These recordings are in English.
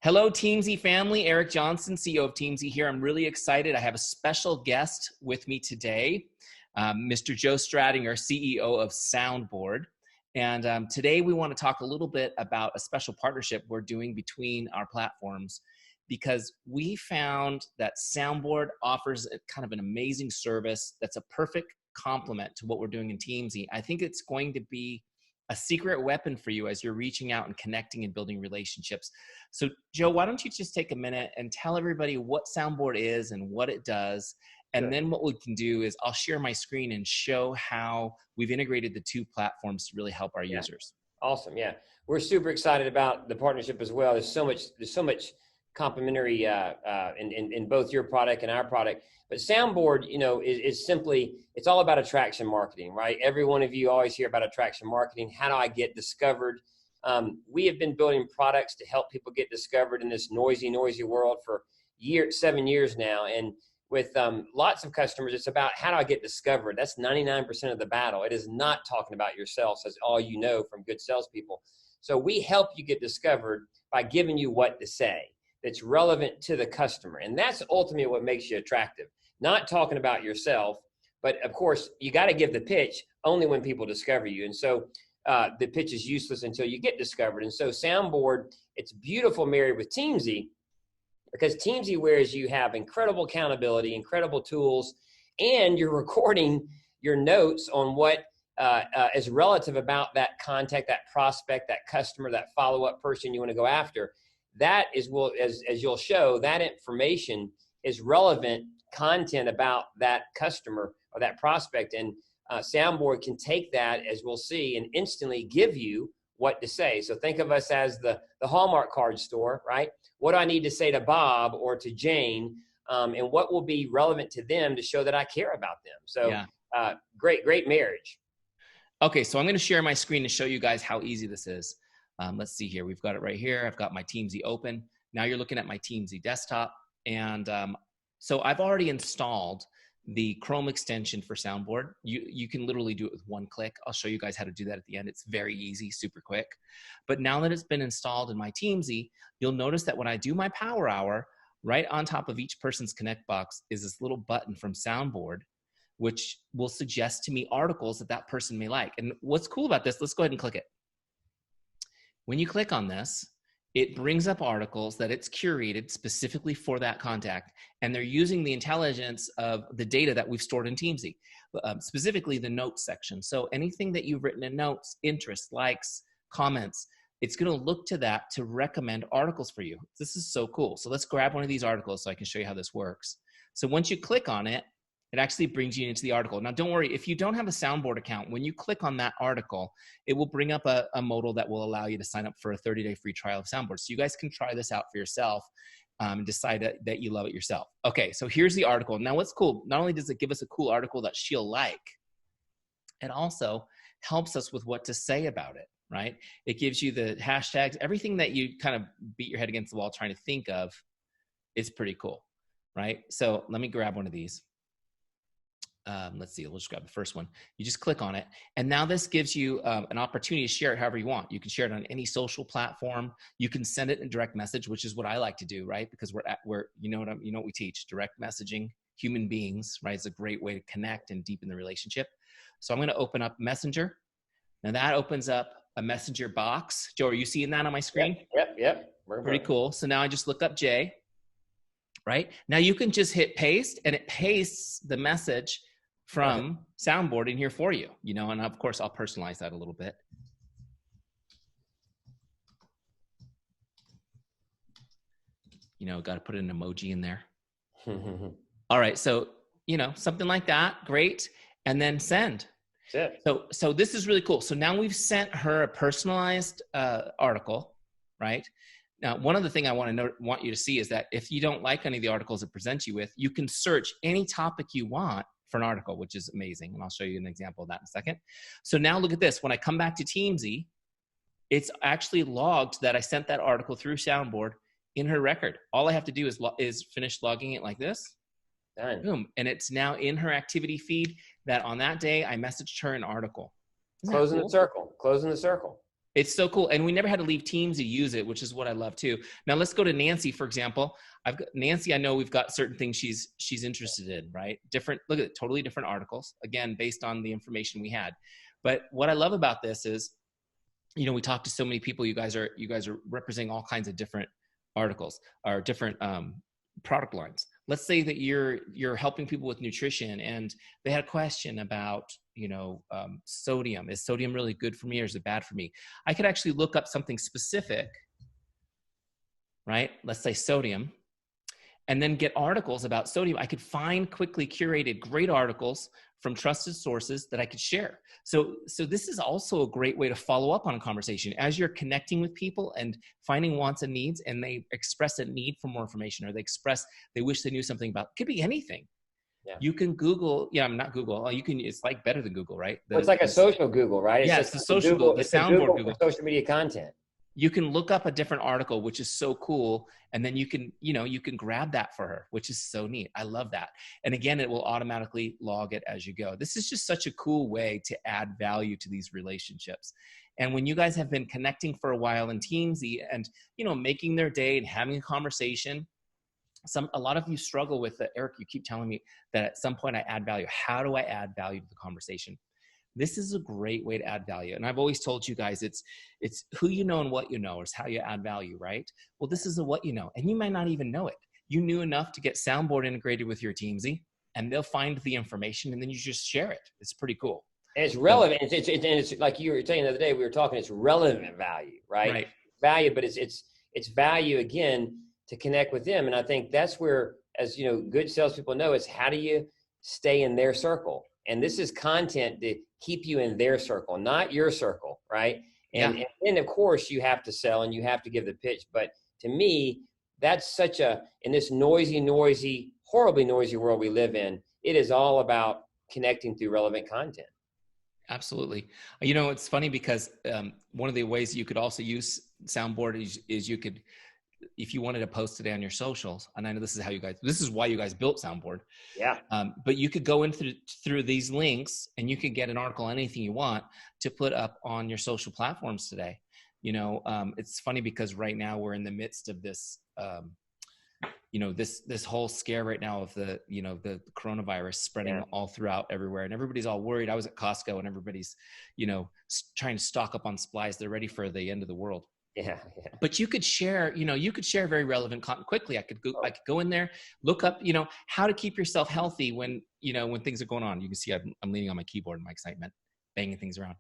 Hello, Teamzy family. Eric Johnson, CEO of Teamzy here. I'm really excited. I have a special guest with me today, Mr. Joe Stradinger, CEO of SoundBoard. And today we want to talk a little bit about a special partnership we're doing between our platforms, because we found that SoundBoard offers kind of an amazing service that's a perfect complement to what we're doing in Teamzy. I think it's going to be a secret weapon for you as you're reaching out and connecting and building relationships. So Joe, why don't you just take a minute and tell everybody what SoundBoard is and what it does. And then what we can do is I'll share my screen and show how we've integrated the two platforms to really help our users. Awesome. Yeah. We're super excited about the partnership as well. There's so much complementary in both your product and our product. But SoundBoard, is simply, it's all about attraction marketing, right? Every one of you always hear about attraction marketing. How do I get discovered? We have been building products to help people get discovered in this noisy world for 7 years now. And with lots of customers, it's about how do I get discovered? That's 99% of the battle. It is not talking about yourself, as all you know from good salespeople. So we help you get discovered by giving you what to say that's relevant to the customer. And that's ultimately what makes you attractive. Not talking about yourself, but of course, you got to give the pitch only when people discover you. And so the pitch is useless until you get discovered. And so SoundBoard, it's beautiful married with Teamzy, because Teamzy, whereas you have incredible accountability, incredible tools, and you're recording your notes on what is relative about that contact, that prospect, that customer, that follow-up person you want to go after. That is, as you'll show, that information is relevant content about that customer or that prospect. And SoundBoard can take that, as we'll see, and instantly give you what to say. So think of us as the Hallmark card store, right? What do I need to say to Bob or to Jane, and what will be relevant to them to show that I care about them? So yeah. Great marriage. Okay, so I'm going to share my screen to show you guys how easy this is. Let's see here. We've got it right here. I've got my Teamzy open. Now you're looking at my Teamzy desktop. And so I've already installed the Chrome extension for SoundBoard. You can literally do it with one click. I'll show you guys how to do that at the end. It's very easy, super quick. But now that it's been installed in my Teamzy, you'll notice that when I do my Power Hour, right on top of each person's Connect box is this little button from SoundBoard, which will suggest to me articles that person may like. And what's cool about this, let's go ahead and click it. When you click on this, it brings up articles that it's curated specifically for that contact, and they're using the intelligence of the data that we've stored in Teamzy, specifically the notes section. So anything that you've written in notes, interests, likes, comments, it's going to look to that to recommend articles for you. This is so cool. So let's grab one of these articles so I can show you how this works. So once you click on it, it actually brings you into the article. Now, don't worry, if you don't have a SoundBoard account, when you click on that article, it will bring up a modal that will allow you to sign up for a 30-day free trial of SoundBoard. So you guys can try this out for yourself and decide that you love it yourself. Okay, so here's the article. Now, what's cool, not only does it give us a cool article that she'll like, it also helps us with what to say about it, right? It gives you the hashtags, everything that you kind of beat your head against the wall trying to think of. It's pretty cool, right? So let me grab one of these. Let's see, we'll just grab the first one. You just click on it. And now this gives you an opportunity to share it however you want. You can share it on any social platform. You can send it in direct message, which is what I like to do, right? Because we're you know what we teach, direct messaging, human beings, right? It's a great way to connect and deepen the relationship. So I'm going to open up Messenger. Now that opens up a Messenger box. Joe, are you seeing that on my screen? Yep. Pretty cool. So now I just look up Jay, right? Now you can just hit paste, and it pastes the message from SoundBoard in here for you, and of course I'll personalize that a little bit. Got to put an emoji in there. All right. So, something like that. Great. And then send. That's it. So this is really cool. So now we've sent her a personalized article, right? Now, one other thing I want you to see is that if you don't like any of the articles it presents you with, you can search any topic you want for an article, which is amazing. And I'll show you an example of that in a second. So now look at this. When I come back to Teamzy, it's actually logged that I sent that article through SoundBoard in her record. All I have to do is finish logging it like this. Done. Boom. And it's now in her activity feed that on that day I messaged her an article. Closing the circle. It's so cool. And we never had to leave Teams to use it, which is what I love too. Now let's go to Nancy, for example. I've got Nancy, I know we've got certain things she's interested in, right? Different, look at it, totally different articles, again, based on the information we had. But what I love about this is, you know, we talked to so many people. You guys are representing all kinds of different articles or different product lines. Let's say that you're helping people with nutrition and they had a question about, you know, sodium. Is sodium really good for me or is it bad for me? I could actually look up something specific, right? Let's say sodium, and then get articles about sodium. I could find quickly curated great articles from trusted sources that I could share. So this is also a great way to follow up on a conversation as you're connecting with people and finding wants and needs, and they express a need for more information, or they wish they knew something about, it could be anything. Yeah. You can Google, not Google. You can, it's like better than Google, right? It's like a social Google, right? It's the social Google, the SoundBoard Google. Social media content. You can look up a different article, which is so cool. And then you can grab that for her, which is so neat. I love that. And again, it will automatically log it as you go. This is just such a cool way to add value to these relationships. And when you guys have been connecting for a while in Teamzy and, you know, making their day and having a conversation, a lot of you struggle with that. Eric, you keep telling me that at some point I add value. How do I add value to the conversation? This is a great way to add value. And I've always told you guys, it's who you know and what you know is how you add value, right? Well, this is a what you know, and you might not even know it. You knew enough to get SoundBoard integrated with your Teamzy, and they'll find the information, and then you just share it. It's pretty cool. And it's relevant. And it's like you were saying the other day, we were talking, it's relevant value, right? Value, but it's value, again, to connect with them. And I think that's where, as you know, good salespeople know, is how do you stay in their circle? And this is content to keep you in their circle, not your circle, right? And then, of course, you have to sell and you have to give the pitch. But to me, that's in this noisy, horribly noisy world we live in, it is all about connecting through relevant content. Absolutely. You know, it's funny because one of the ways you could also use SoundBoard is you could, if you wanted to post today on your socials, and I know this is why you guys built SoundBoard. Yeah. But you could go in through these links and you could get an article, anything you want to put up on your social platforms today. You know, it's funny because right now we're in the midst of this, this whole scare right now of the coronavirus spreading all throughout everywhere, and everybody's all worried. I was at Costco and everybody's, trying to stock up on supplies. They're ready for the end of the world. Yeah. But you could share, very relevant content quickly. I could go in there, look up, how to keep yourself healthy when things are going on. You can see I'm leaning on my keyboard in my excitement, banging things around.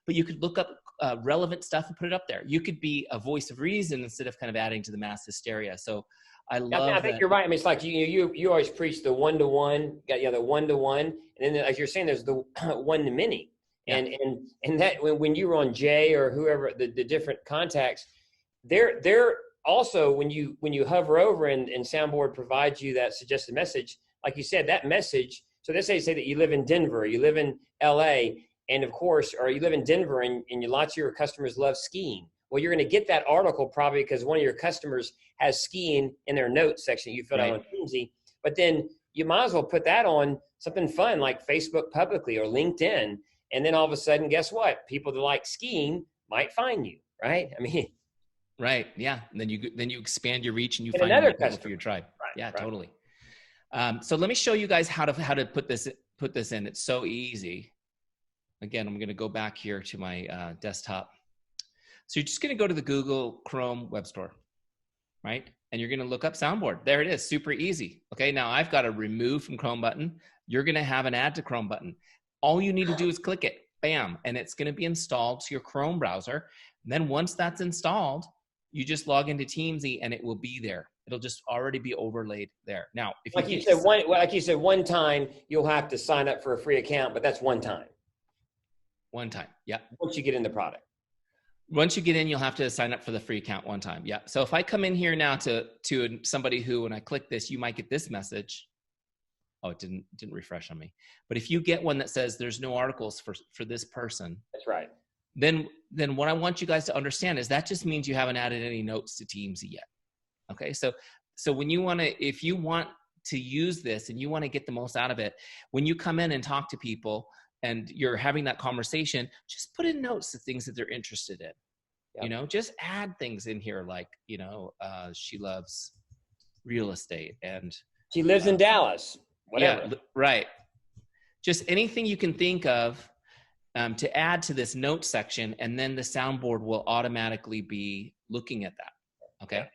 But you could look up relevant stuff and put it up there. You could be a voice of reason instead of kind of adding to the mass hysteria. So I think you're right. I mean, it's like you always preach the one-to-one, the one-to-one, and then as you're saying, there's the one-to-many. And that when you were on Jay or whoever the different contacts, they're also when you hover over and SoundBoard provides you that suggested message, like you said, that message. So let's say that you live in Denver, you live in LA, and of course, or you live in Denver and lots of your customers love skiing. Well, you're going to get that article probably because one of your customers has skiing in their notes section you filled out on Teamzy. But then you might as well put that on something fun like Facebook publicly or LinkedIn. And then all of a sudden, guess what? People that like skiing might find you, right? I mean, right, yeah. And then you expand your reach and you find another customer for your tribe. Right, yeah, right. Totally. So let me show you guys how to put this in. It's so easy. Again, I'm going to go back here to my desktop. So you're just going to go to the Google Chrome web store, right? And you're going to look up SoundBoard. There it is, super easy. Okay, now I've got a remove from Chrome button. You're going to have an add to Chrome button. All you need to do is click it, bam, and it's going to be installed to your Chrome browser. And then once that's installed, you just log into Teamzy and it will be there. It'll just already be overlaid there. Now, if like you said, one time you'll have to sign up for a free account, but that's one time. One time, yeah. Once you get in the product. Once you get in, you'll have to sign up for the free account one time, yeah. So if I come in here now to somebody who, when I click this, you might get this message. Oh, it didn't refresh on me. But if you get one that says there's no articles for this person. That's right. Then what I want you guys to understand is that just means you haven't added any notes to Teamzy yet. Okay, so when if you want to use this and you want to get the most out of it, when you come in and talk to people and you're having that conversation, just put in notes to things that they're interested in. You know, just add things in here like, you know, she loves real estate and she lives in Dallas, whatever. Yeah, right. Just anything you can think of to add to this note section, and then the soundboard will automatically be looking at that. Okay. Yeah.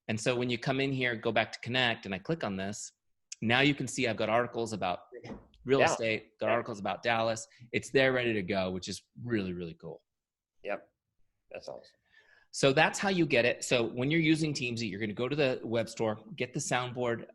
And so when you come in here, go back to connect, and I click on this, now you can see I've got articles about real estate, got articles about Dallas. It's there ready to go, which is really, really cool. Yep. That's awesome. So that's how you get it. So when you're using Teamzy, you're going to go to the web store, get the soundboard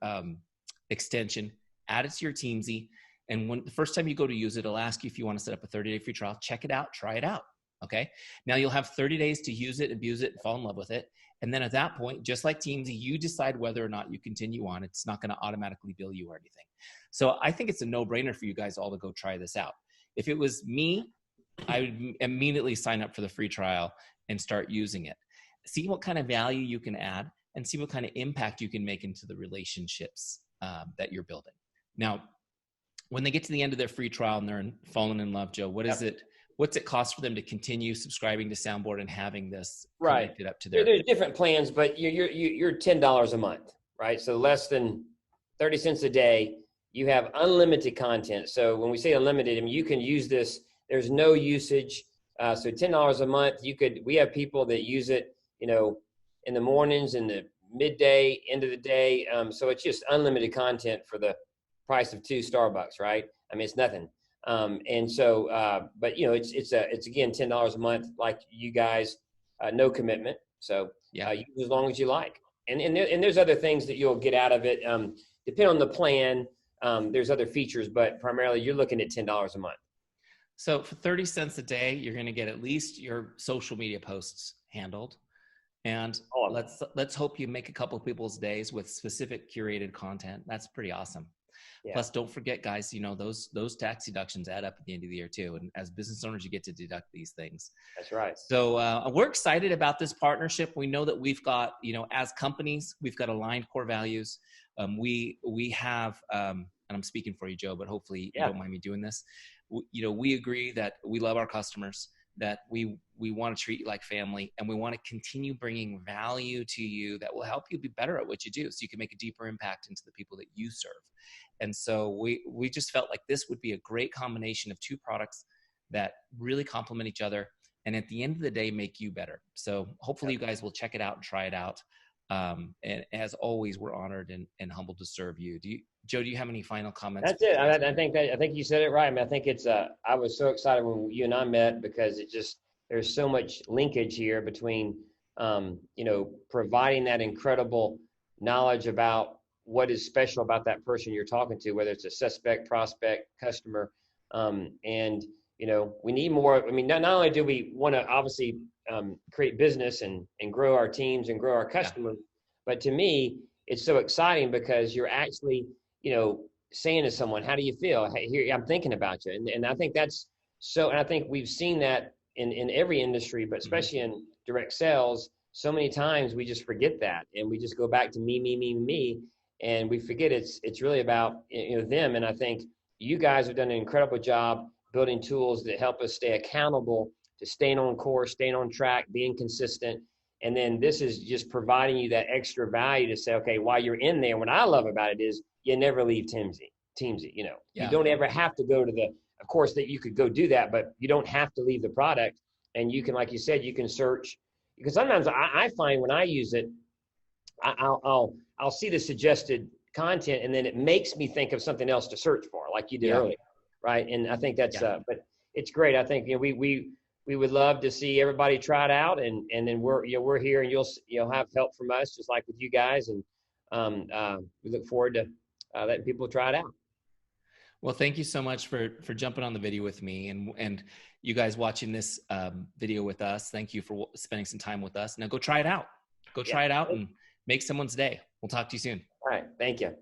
extension, add it to your Teamzy. And when the first time you go to use it, it'll ask you if you want to set up a 30-day free trial. Check it out, try it out. Okay. Now you'll have 30 days to use it, abuse it, and fall in love with it. And then at that point, just like Teamzy, you decide whether or not you continue on. It's not going to automatically bill you or anything. So I think it's a no-brainer for you guys all to go try this out. If it was me, I would immediately sign up for the free trial and start using it. See what kind of value you can add and see what kind of impact you can make into the relationships that you're building. Now, when they get to the end of their free trial and they're falling in love, Joe, what's it cost for them to continue subscribing to SoundBoard and having this connected up to their? There's different plans, but you're $10 a month, right? So less than 30 cents a day. You have unlimited content. So when we say unlimited, I mean, you can use this. There's no usage. So $10 a month. We have people that use it, you know, in the mornings, in the midday, end of the day. So it's just unlimited content for the price of 2 Starbucks, right? I mean, it's nothing. And so, but you know, it's again, $10 a month, like you guys, no commitment. So use as long as you like. And there's other things that you'll get out of it. Depending on the plan, there's other features, but primarily you're looking at $10 a month. So for 30 cents a day, you're going to get at least your social media posts handled. And let's hope you make a couple of people's days with specific curated content. That's pretty awesome. Yeah. Plus, don't forget, guys, you know, those tax deductions add up at the end of the year too. And as business owners, you get to deduct these things. That's right. So we're excited about this partnership. We know that we've got, you know, as companies, we've got aligned core values. We have, and I'm speaking for you, Joe, but hopefully you don't mind me doing this. You know, we agree that we love our customers, that we want to treat you like family, and we want to continue bringing value to you that will help you be better at what you do so you can make a deeper impact into the people that you serve. And so we just felt like this would be a great combination of 2 products that really complement each other and at the end of the day make you better. So hopefully you guys will check it out and try it out. And as always, we're honored and humbled to serve you. Joe, do you have any final comments? That's it. I think you said it right. I mean, I think it's I was so excited when you and I met because there's so much linkage here between, you know, providing that incredible knowledge about what is special about that person you're talking to, whether it's a suspect, prospect, customer. And, you know, we need more. I mean, not only do we want to obviously create business and grow our teams and grow our customers, but to me, it's so exciting because you're actually, you know, saying to someone, how do you feel? Hey, here, I'm thinking about you. And I think that's so, and I think we've seen that in every industry, but especially in direct sales, so many times we just forget that. And we just go back to me. And we forget it's really about, you know, them. And I think you guys have done an incredible job building tools that help us stay accountable to staying on course, staying on track, being consistent. And then this is just providing you that extra value to say, okay, while you're in there, what I love about it is you never leave Teamzy, you know, you don't ever have to go to of course that you could go do that, but you don't have to leave the product. And you can, like you said, you can search, because sometimes I find when I use it, I'll see the suggested content and then it makes me think of something else to search for, like you did earlier. Right. And I think that's, but it's great. I think, you know, we would love to see everybody try it out, and then we're here, and you'll have help from us, just like with you guys. And we look forward to letting people try it out. Well, thank you so much for jumping on the video with me, and you guys watching this video with us. Thank you for spending some time with us. Now go try it out. Go try it out and make someone's day. We'll talk to you soon. All right. Thank you.